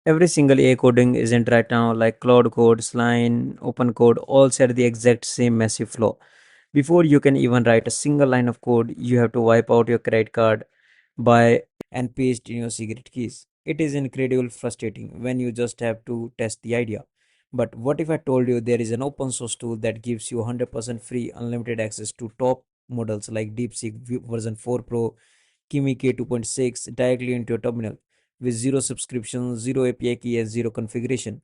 Every single AI coding isn't right now, like Claude Code, Cline, Open Code, all share the exact same massive flaw. Before you can even write a single line of code, you have to wipe out your credit card, buy, and paste in your secret keys. It is incredibly frustrating when you just have to test the idea. But what if I told you there is an open source tool that gives you 100% free unlimited access to top models like DeepSeek version 4 Pro, Kimi K2.6 directly into your terminal with zero subscription, zero API key, and zero configuration?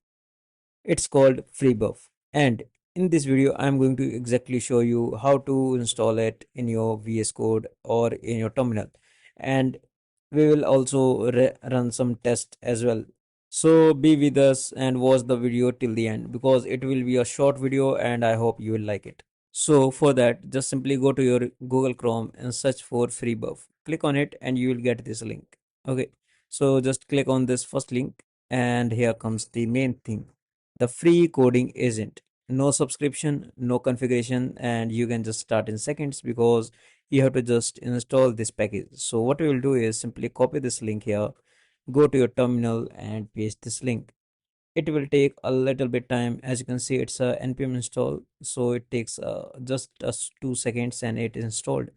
It's called FreeBuff. And in this video, I'm going to exactly show you how to install it in your VS Code or in your terminal. And we will also run some tests as well. So be with us and watch the video till the end because it will be a short video and I hope you will like it. So for that, just simply go to your Google Chrome and search for FreeBuff. Click on it and you will get this link. Okay. So just click on this first link and here comes the main thing. The free coding agent. No subscription, no configuration, and you can just start in seconds because you have to just install this package. So what we will do is simply copy this link here, go to your terminal and paste this link. It will take a little bit time. As you can see, it's a npm install, so it takes just 2 seconds and it is installed.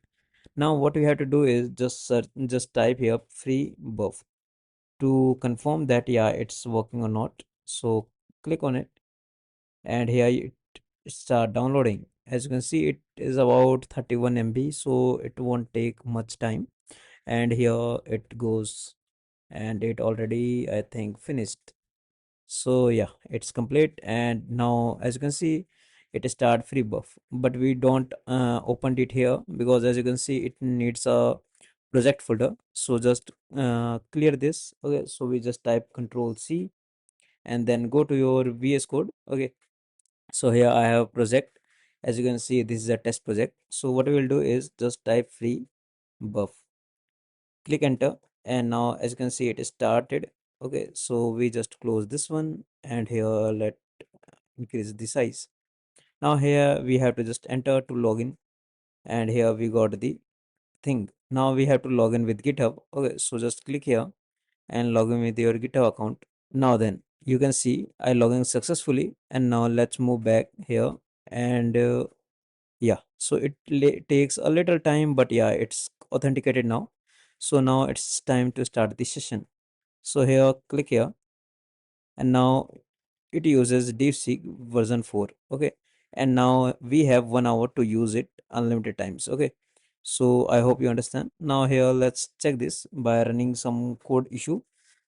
Now what we have to do is just search, just type here free buff to confirm that yeah, it's working or not. So click on it and here it start downloading. As you can see, it is about 31 MB, so it won't take much time. And here it goes, and it already, I think, finished. So yeah, it's complete. And now as you can see, it start free buff, but we don't opened it here because as you can see, it needs a project folder. So just clear this. Okay, so we just type Control C and then go to your VS Code. Okay, so here I have project. As you can see, this is a test project. So what we will do is just type free buff, click enter, and now as you can see, it is started. Okay, so we just close this one and here let increase the size. Now here we have to just enter to login, and here we got the thing. Now we have to log in with GitHub. Okay, so just click here and log in with your GitHub account. Now then you can see I log in successfully, and now let's move back here. And yeah, so it takes a little time, but yeah, it's authenticated now. So now it's time to start the session. So here click here, and now it uses DeepSeek version 4. Okay, and now we have 1 hour to use it unlimited times. Okay, so I hope you understand. Now here let's check this by running some code issue.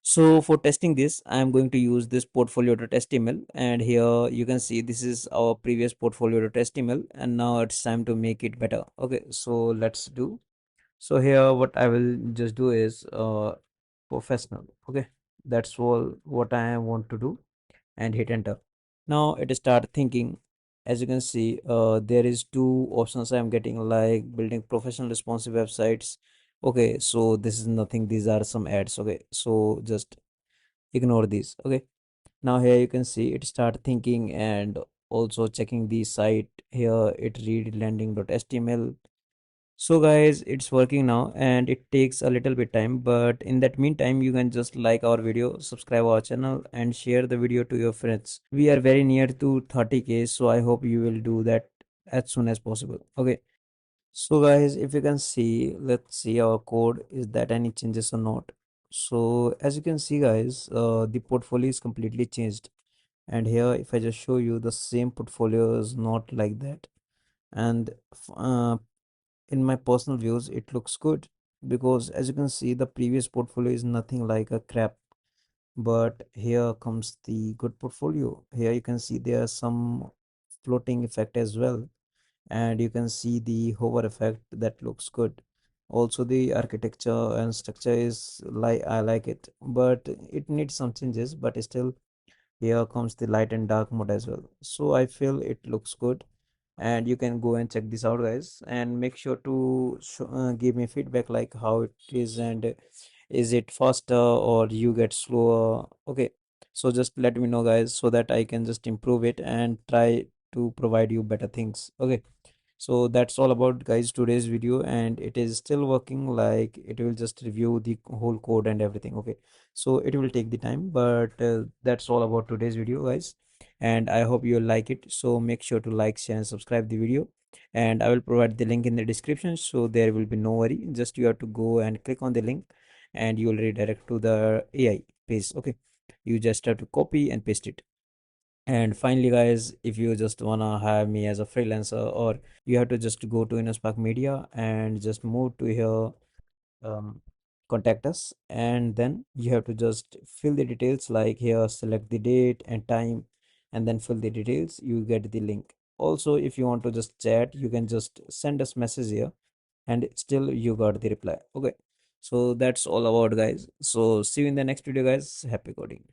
So for testing this, I am going to use this portfolio.html, and here you can see this is our previous portfolio.html, and now it's time to make it better. Okay, so let's do. So here what I will just do is professional. Okay, that's all what I want to do, and hit enter. Now it start thinking. As you can see, there is two options I am getting, like building professional responsive websites. Okay, so this is nothing, these are some ads. Okay, so just ignore these. Okay, now here you can see it start thinking and also checking the site. Here it read landing.html. So guys, it's working now and it takes a little bit time, but in that meantime you can just like our video, subscribe our channel, and share the video to your friends. We are very near to 30K, so I hope you will do that as soon as possible. Okay, so guys, if you can see, let's see our code, is that any changes or not. So as you can see guys, the portfolio is completely changed, and here if I just show you, the same portfolio is not like that. And in my personal views, it looks good because as you can see, the previous portfolio is nothing like a crap. But here comes the good portfolio. Here you can see there are some floating effect as well, and you can see the hover effect that looks good. Also the architecture and structure is like, I like it, but it needs some changes. But still, here comes the light and dark mode as well, so I feel it looks good. And you can go and check this out guys, and make sure to give me feedback like how it is, and is it faster or you get slower. Okay, so just let me know guys, so that I can just improve it and try to provide you better things. Okay, So that's all about guys today's video, and it is still working. Like it will just review the whole code and everything. Okay, so it will take the time, but that's all about today's video guys, and I hope you like it. So make sure to like, share and subscribe the video, and I will provide the link in the description, so there will be no worry. Just you have to go and click on the link and you will redirect to the AI page. Okay, you just have to copy and paste it. And finally, guys, if you just wanna hire me as a freelancer, or you have to just go to InnoSpark Media and just move to here, contact us, and then you have to just fill the details like here, select the date and time, and then fill the details. You get the link. Also, if you want to just chat, you can just send us message here, and still you got the reply. Okay, so that's all about guys. So see you in the next video, guys. Happy coding.